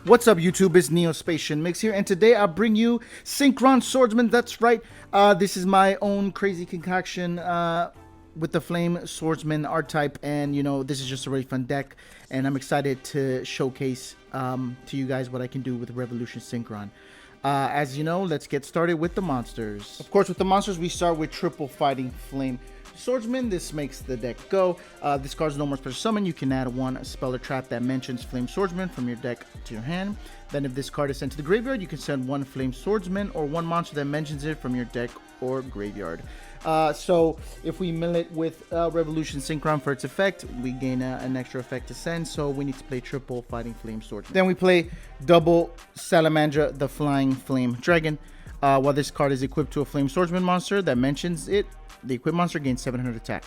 What's up, YouTube? It's Neo-Spacian Migz here, and today I bring you Synchron Swordsman. That's right. This is my own crazy concoction with the Flame Swordsman art type, and you know, this is just a really fun deck, and I'm excited to showcase to you guys what I can do with Revolution Synchron. As you know, let's get started with the monsters. Of course, with the monsters, we start with triple fighting Flame Swordsman. This makes the deck go. This card's no more special summon. You can add one spell or trap that mentions Flame Swordsman from your deck to your hand. Then if this card is sent to the graveyard, you can send one Flame Swordsman or one monster that mentions it from your deck or graveyard. So if we mill it with Revolution Synchron for its effect, we gain an extra effect to send, so we need to play triple fighting Flame Swordsman. Then we play double Salamandra, the Flying Flame Dragon. While this card is equipped to a Flame Swordsman monster that mentions it, the equipped monster gains 700 attack.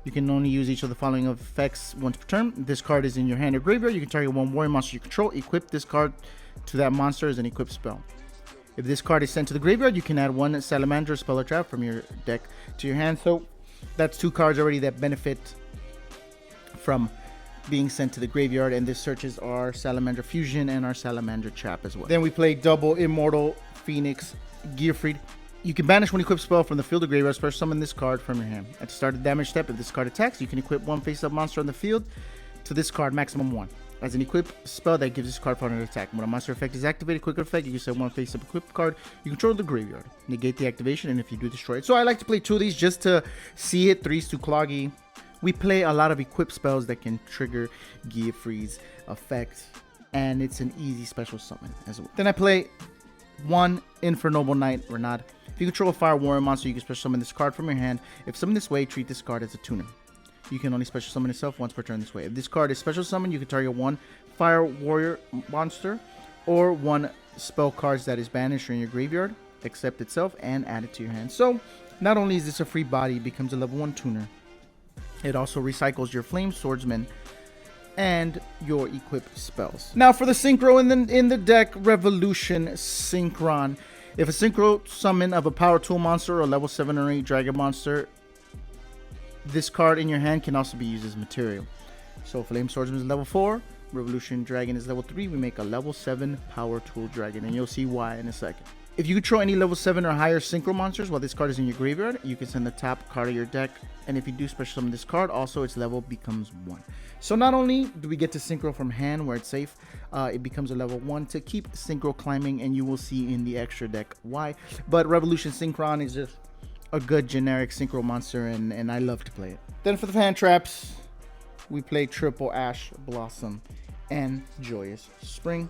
You can only use each of the following effects once per turn. This card is in your hand or graveyard. You can target one warrior monster you control. Equip this card to that monster as an equipped spell. If this card is sent to the graveyard, you can add one Salamander spell or trap from your deck to your hand. So that's two cards already that benefit from being sent to the graveyard, and this searches our Salamander Fusion and our Salamander Trap as well. Then we play double Immortal Phoenix Gearfried. You can banish one equipped spell from the field or graveyard. Special summon this card from your hand. At the start of the damage step, if this card attacks, you can equip one face-up monster on the field to this card, maximum one. As an equipped spell that gives this card 400 attack. When a monster effect is activated, quick effect, you can send one face-up equipped card. You control the graveyard. Negate the activation, and if you do, destroy it. So I like to play two of these just to see it. Three's too cloggy. We play a lot of equipped spells that can trigger Gearfried's effect, and it's an easy special summon as well. Then I play one Infernoble Knight Renard. If you control a Fire Warrior monster, you can special summon this card from your hand. If summoned this way, treat this card as a tuner. You can only special summon itself once per turn this way. If this card is special summoned, you can target one Fire Warrior monster or one spell cards that is banished or in your graveyard, accept itself, and add it to your hand. So not only is this a free body, it becomes a level 1 tuner. It also recycles your Flame Swordsman and your equipped spells. Now for the synchro in the deck, Revolution Synchron. If a synchro summon of a power tool monster or a level 7 or 8 dragon monster, this card in your hand can also be used as material. So Flame Swordsman is level 4, Revolution Dragon is level 3. We make a level 7 power tool dragon, and you'll see why in a second. If you control any level 7 or higher synchro monsters while this card is in your graveyard, you can send the top card of your deck, and if you do special summon this card, also its level becomes 1. So not only do we get to synchro from hand where it's safe, it becomes a level 1 to keep synchro climbing, and you will see in the extra deck why. But Revolution Synchron is just a good generic synchro monster, and I love to play it. Then for the hand traps, we play triple Ash Blossom and Joyous Spring.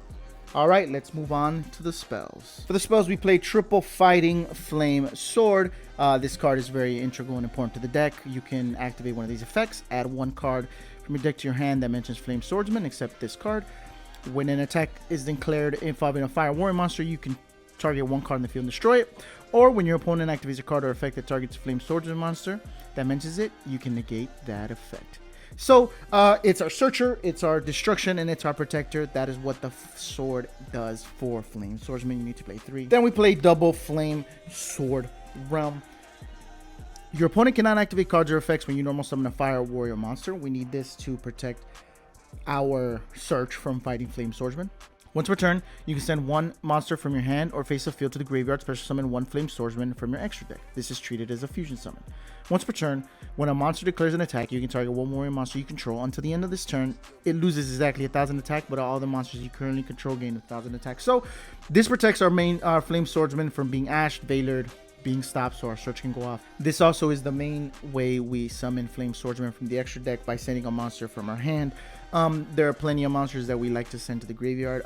Alright, let's move on to the spells. For the spells, we play triple Fighting Flame Sword. This card is very integral and important to the deck. You can activate one of these effects, add one card from your deck to your hand that mentions Flame Swordsman, except this card. When an attack is declared involving a Fire Warrior monster, you can target one card in the field and destroy it. Or when your opponent activates a card or effect that targets a Flame Swordsman monster that mentions it, you can negate that effect. So it's our searcher, it's our destruction, and it's our protector. That is what the sword does for Flame Swordsman. You need to play 3. Then we play double Flame Sword Realm. Your opponent cannot activate cards or effects when you normal summon a Fire Warrior monster. We need this to protect our search from fighting Flame Swordsman. Once per turn, you can send one monster from your hand or face a field to the graveyard, special summon one Flame Swordsman from your extra deck. This is treated as a fusion summon. Once per turn, when a monster declares an attack, you can target one warrior monster you control. Until the end of this turn, it loses exactly 1,000 attack, but all the monsters you currently control gain 1,000 attack. So this protects our Flame Swordsman from being ashed, veilered, being stopped, so our search can go off. This also is the main way we summon Flame Swordsman from the extra deck, by sending a monster from our hand. There are plenty of monsters that we like to send to the graveyard.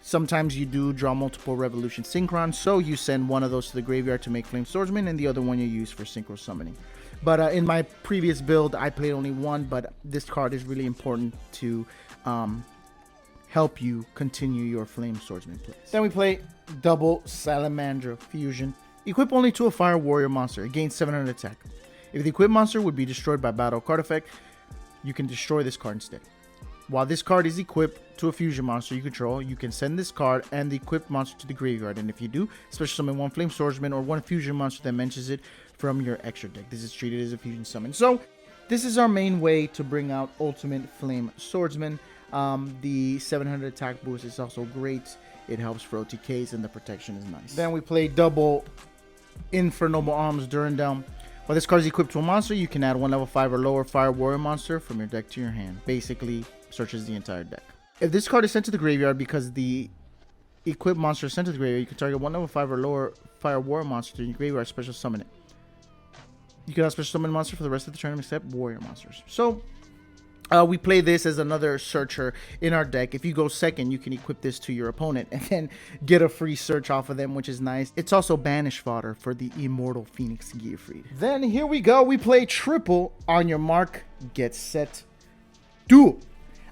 Sometimes you do draw multiple Revolution Synchron, so you send one of those to the graveyard to make Flame Swordsman, and the other one you use for synchro summoning. But in my previous build, I played only one, but this card is really important to help you continue your Flame Swordsman plays. Then we play double Salamandra Fusion. Equip only to a Fire Warrior monster. It gains 700 attack. If the equipped monster would be destroyed by battle card effect, you can destroy this card instead. While this card is equipped to a fusion monster you control, you can send this card and the equipped monster to the graveyard, and if you do, special summon one Flame Swordsman or one fusion monster that mentions it from your extra deck. This is treated as a fusion summon. So this is our main way to bring out Ultimate Flame Swordsman. The 700 attack boost is also great. It helps for OTKs and the protection is nice. Then we play double Infernoble Arms Durandal. While this card is equipped to a monster, you can add one level 5 or lower Fire Warrior monster from your deck to your hand. Basically, searches the entire deck. If this card is sent to the graveyard because the equipped monster is sent to the graveyard, you can target one level 5 or lower Fire Warrior monster in your graveyard, special summon it. You can have special summon a monster for the rest of the turn except Warrior monsters. So, we play this as another searcher in our deck. If you go second, you can equip this to your opponent and then get a free search off of them, which is nice. It's also banish fodder for the Immortal Phoenix Gearfried. Then here we go. We play triple. On your mark, get set, duel.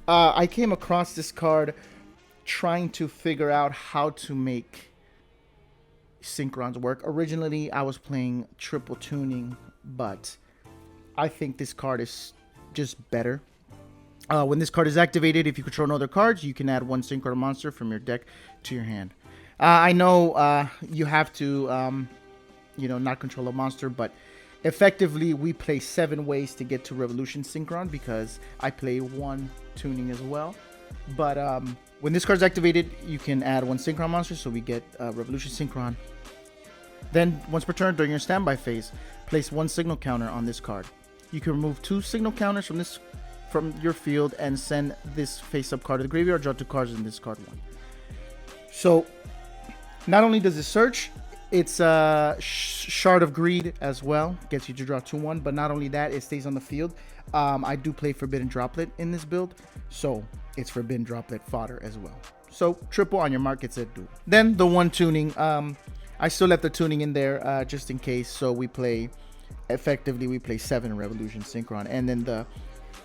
I came across this card trying to figure out how to make Synchrons work. Originally, I was playing triple tuning, but I think this card is just better. When this card is activated, if you control no other cards, you can add one Synchron monster from your deck to your hand. I know you have to, not control a monster, but effectively we play 7 ways to get to Revolution Synchron because I play 1 tuning as well. But when this card is activated, you can add 1 Synchron monster, so we get Revolution Synchron. Then, once per turn during your standby phase, place 1 signal counter on this card. You can remove 2 signal counters from your field and send this face-up card to the graveyard. Draw 2 cards and discard 1. So, not only does it search, it's a Shard of Greed as well. Gets you to draw 2/1, but not only that, it stays on the field. I do play Forbidden Droplet in this build, so it's Forbidden Droplet fodder as well. So, triple on your mark, gets it duel. Then, the 1 tuning. I still left the tuning in there just in case, so we play 7 Revolution Synchron, and then the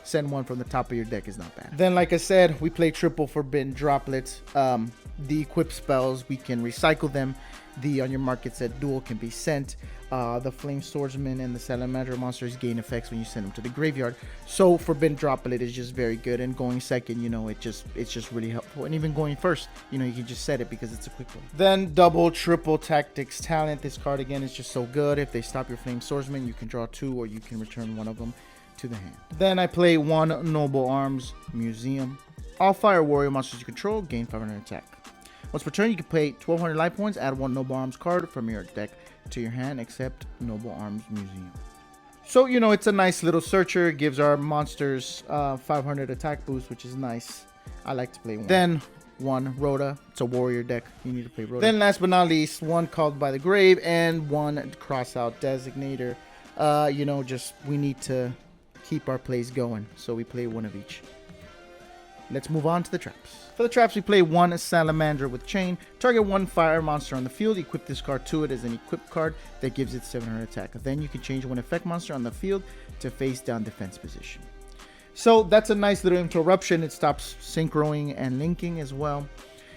send 1 from the top of your deck is not bad. Then, like I said, we play triple Forbidden Droplets. The equip spells, we can recycle them. The on your market set duel can be sent. The Flame Swordsman and the Salamander monsters gain effects when you send them to the graveyard. So Forbidden Droplet is just very good, and going second, it's just really helpful. And even going first, you can just set it because it's a quick one. Then double, triple Tactics Talent. This card again is just so good. If they stop your Flame Swordsman, you can draw 2, or you can return 1 of them to the hand. Then I play 1 Noble Arms Museum. All Fire Warrior monsters you control gain 500 attack. Once per turn, you can pay 1200 life points, add 1 Noble Arms card from your deck to your hand, except Noble Arms Museum. So, it's a nice little searcher. It gives our monsters 500 attack boost, which is nice. I like to play 1. Then 1 Rhoda. It's a warrior deck. You need to play Rhoda. Then last but not least, 1 Called by the Grave and 1 Crossout Designator. We need to keep our plays going, so we play 1 of each. Let's move on to the traps. For the traps, we play 1 Salamander with Chain. Target 1 fire monster on the field. Equip this card to it as an equipped card that gives it 700 attack. Then you can change 1 effect monster on the field to face down defense position. So that's a nice little interruption. It stops synchroing and linking as well.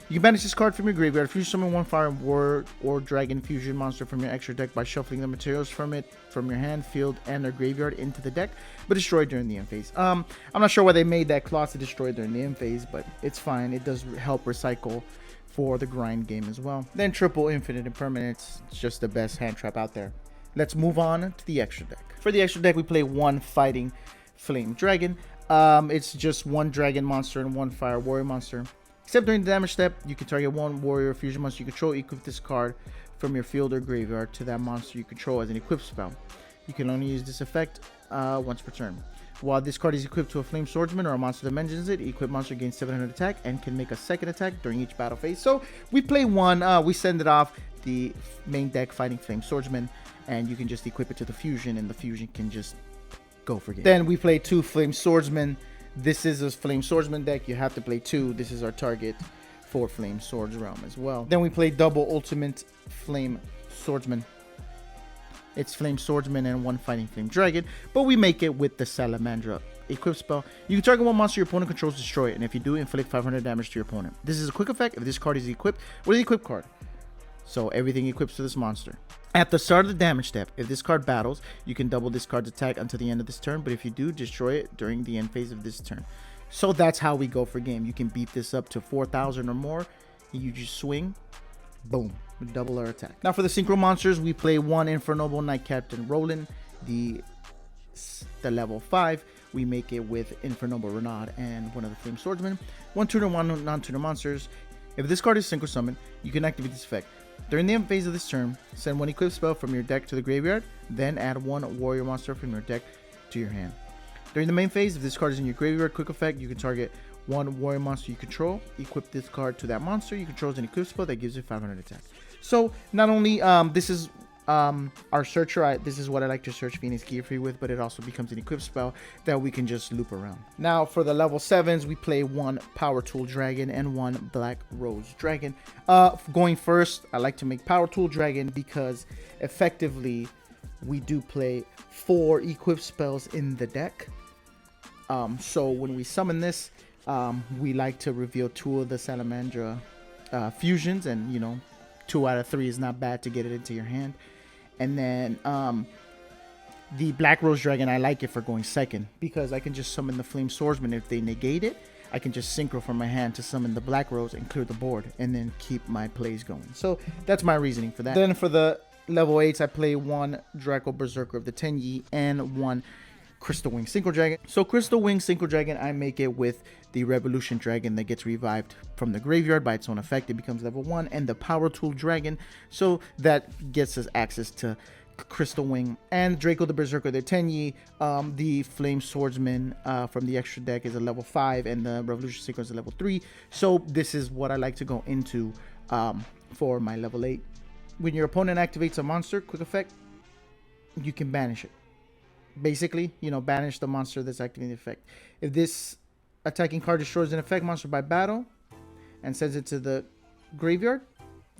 You can banish this card from your graveyard. If you summon 1 Fire Ward or Dragon Fusion monster from your extra deck by shuffling the materials from it from your hand, field, and their graveyard into the deck, but destroy during the end phase. I'm not sure why they made that clause to destroy during the end phase, but it's fine. It does help recycle for the grind game as well. Then triple Infinite Impermanence. It's just the best hand trap out there. Let's move on to the extra deck. For the extra deck, we play 1 Fighting Flame Dragon. It's just 1 Dragon monster and 1 Fire Warrior monster. Except during the damage step, you can target 1 Warrior Fusion monster you control. Equip this card from your field or graveyard to that monster you control as an equipped spell. You can only use this effect once per turn. While this card is equipped to a Flame Swordsman or a monster that mentions it, equipped monster gains 700 attack and can make a second attack during each battle phase. So we play 1, we send it off the main deck Fighting Flame Swordsman, and you can just equip it to the fusion, and the fusion can just go for game. Then we play 2 Flame Swordsman. This is a Flame Swordsman deck. You have to play 2. This is our target for Flame Swords Realm as well. Then we play double Ultimate Flame Swordsman. It's Flame Swordsman and 1 Fighting Flame Dragon, but we make it with the Salamandra equip spell. You can target 1 monster your opponent controls, destroy it, and if you do, inflict 500 damage to your opponent. This is a quick effect if this card is equipped with the equip card. So everything equips to this monster. At the start of the damage step, if this card battles, you can double this card's attack until the end of this turn, but if you do, destroy it during the end phase of this turn. So that's how we go for game. You can beat this up to 4,000 or more. You just swing, boom, double our attack. Now for the Synchro monsters, we play 1 Infernoble Knight Captain Roland, the level 5. we make it with Infernoble Renaud and one of the Flame Swordsman. 1 tuner, 1 non-tuner monsters. If this card is Synchro Summon, you can activate this effect. During the end phase of this turn, send 1 equip spell from your deck to the graveyard, then add 1 warrior monster from your deck to your hand. During the main phase, if this card is in your graveyard, quick effect, you can target 1 warrior monster you control, equip this card to that monster you control as an equip spell that gives it 500 attack. So not only this is our searcher, this is what I like to search Phoenix Gearfree with, but it also becomes an equip spell that we can just loop around. Now for the level 7s, we play 1 Power Tool Dragon and 1 Black Rose Dragon. Going first, I like to make Power Tool Dragon because effectively we do play 4 equip spells in the deck. So when we summon this, we like to reveal 2 of the Salamandra fusions, and you know, 2 out of 3 is not bad to get it into your hand. And then the Black Rose Dragon, I like it for going second because I can just summon the Flame Swordsman. If they negate it, I can just synchro from my hand to summon the Black Rose and clear the board and then keep my plays going. So that's my reasoning for that. Then for the level 8s, I play 1 Draco Berserker of the Tenyi and 1 Crystal Wing Synchro Dragon. So Crystal Wing Synchro Dragon, I make it with the Revolution Dragon that gets revived from the graveyard by its own effect. It becomes level 1, and the Power Tool Dragon, so that gets us access to Crystal Wing. And Draco the Berserker the Tenyi, the Flame Swordsman from the extra deck is a level 5, and the Revolution Synchro is a level 3. So this is what I like to go into for my level 8. When your opponent activates a monster, quick effect, you can banish it. Basically, you know, banish the monster that's activating the effect. If this attacking card destroys an effect monster by battle and sends it to the graveyard,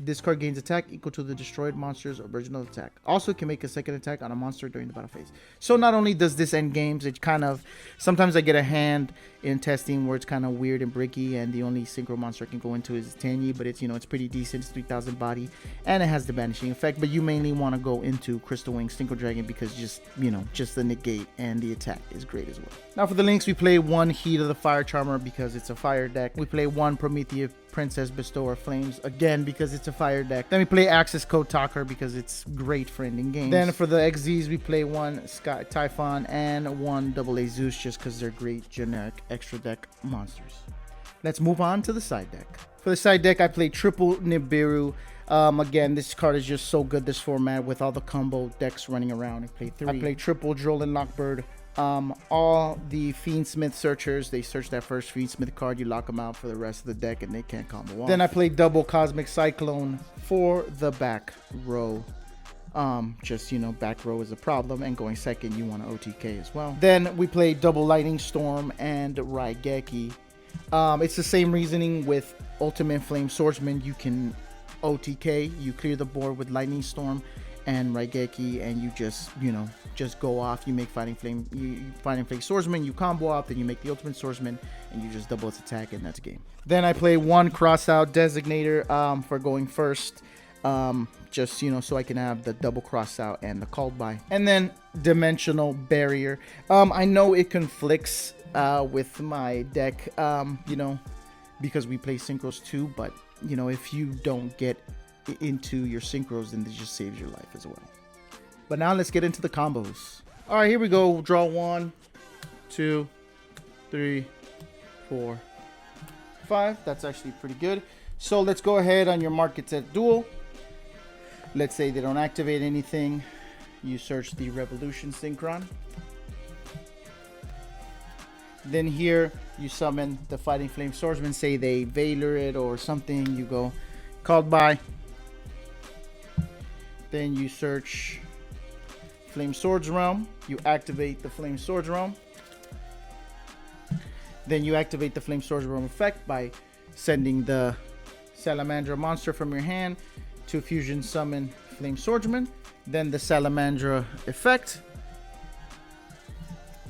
this card gains attack equal to the destroyed monster's original attack. Also, it can make a second attack on a monster during the battle phase. So not only does this end games, it kind of, sometimes I get a hand in testing where it's kind of weird and bricky, and the only synchro monster I can go into is Tenyi, but it's, you know, it's pretty decent. It's 3000 body, and it has the banishing effect. But you mainly want to go into Crystal Wing Synchro Dragon because just, you know, just the negate and the attack is great as well. Now for the links, we play 1 Heat of the Fire Charmer because it's a fire deck. We play 1 Prometheus Princess Bestower Flames again because it's a fire deck. Then we play Access Code Talker because it's great for ending games. Then for the XZs, we play 1 Sky Typhon and 1 AA Zeus just because they're great generic extra deck monsters. Let's move on to the side deck. For the side deck, I play triple Nibiru. Again, this card is just so good this format with all the combo decks running around. I play triple Droll Lockbird. All the Fiendsmith searchers, they search that first Fiendsmith card, you lock them out for the rest of the deck and they can't combo off. Then I play double Cosmic Cyclone for the back row. Just, you know, back row is a problem, and going second you want to OTK as well. Then we play double Lightning Storm and Raigeki. It's the same reasoning with Ultimate Flame Swordsman. You can OTK, you clear the board with Lightning Storm and Raigeki, and you just, you know, just go off. You make Fighting Flame Swordsman, you combo off, then you make the Ultimate Swordsman, and you just double its attack, and that's a game. Then I play 1 Crossout Designator for going first, just, you know, so I can have the double Crossout and the Called By. And then Dimensional Barrier. I know it conflicts with my deck, you know, because we play Synchros too, but, you know, if you don't get into your synchros, then it just saves your life as well. But now let's get into the combos. All right, here we go. Draw 1, 2, 3, 4, 5. That's actually pretty good. So let's go ahead on your markets at duel. Let's say they don't activate anything. You search the Revolution Synchron. Then here you summon the Fighting Flame Swordsman. Say they Veiler it or something. You go Called By. Then you search Flame Swords Realm. You activate the Flame Swords Realm. Then you activate the Flame Swords Realm effect by sending the Salamandra monster from your hand to fusion summon Flame Swordsman. Then the Salamandra effect.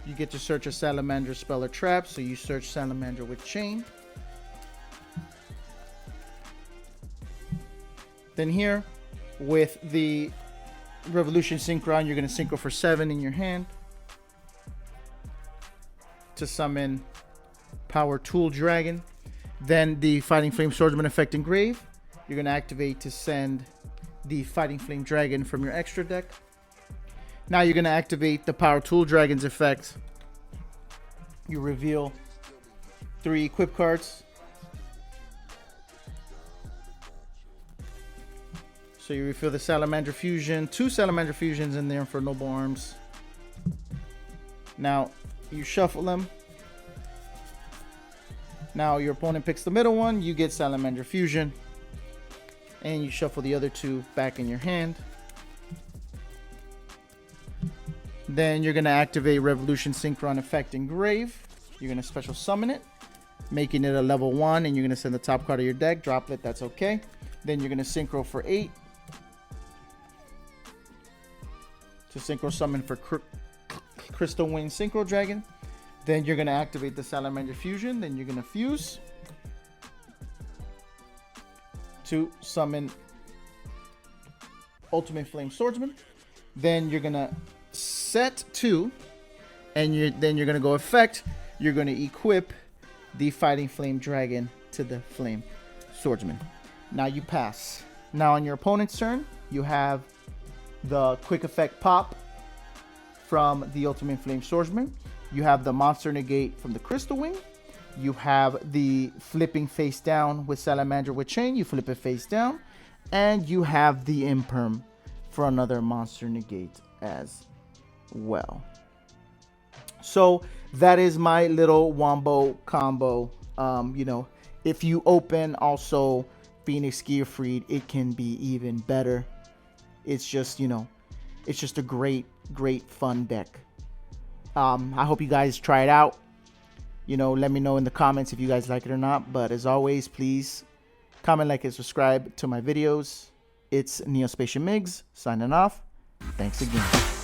You get to search a Salamandra spell or trap, so you search Salamandra with Chain. Then here, with the Revolution Synchron, you're going to synchro for 7 in your hand to summon Power Tool Dragon. Then the Fighting Flame Swordsman effect engrave. You're going to activate to send the Fighting Flame Dragon from your extra deck. Now you're going to activate the Power Tool Dragon's effect you reveal 3 equip cards. So you refill the Salamander Fusion, 2 Salamander Fusions in there for Noble Arms. Now you shuffle them. Now your opponent picks the middle one, you get Salamander Fusion. And you shuffle the other 2 back in your hand. Then you're going to activate Revolution Synchron Effect Engrave. You're going to special summon it, making it a level 1, and you're going to send the top card of your deck, drop it, that's okay. Then you're going to Synchro for 8. To Synchro Summon for Crystal Wing Synchro Dragon. Then you're going to activate the Salamander Fusion. Then you're going to fuse to summon Ultimate Flameswordsman. Then you're going to set 2. And then you're going to go effect. You're going to equip the Fighting Flame Dragon to the Flame Swordsman. Now you pass. Now on your opponent's turn, you have the quick effect pop from the Ultimate Flame Swordsman. You have the monster negate from the Crystal Wing. You have the flipping face down with Salamander with Chain. You flip it face down. And you have the Imperm for another monster negate as well. So that is my little wombo combo. You know, if you open also Phoenix Gearfried, it can be even better. It's just, you know, it's just a great fun deck. I hope you guys try it out. You know, let me know in the comments if you guys like it or not. But as always, please comment, like, and subscribe to my videos. It's Neo-Spacian Migz signing off. Thanks again.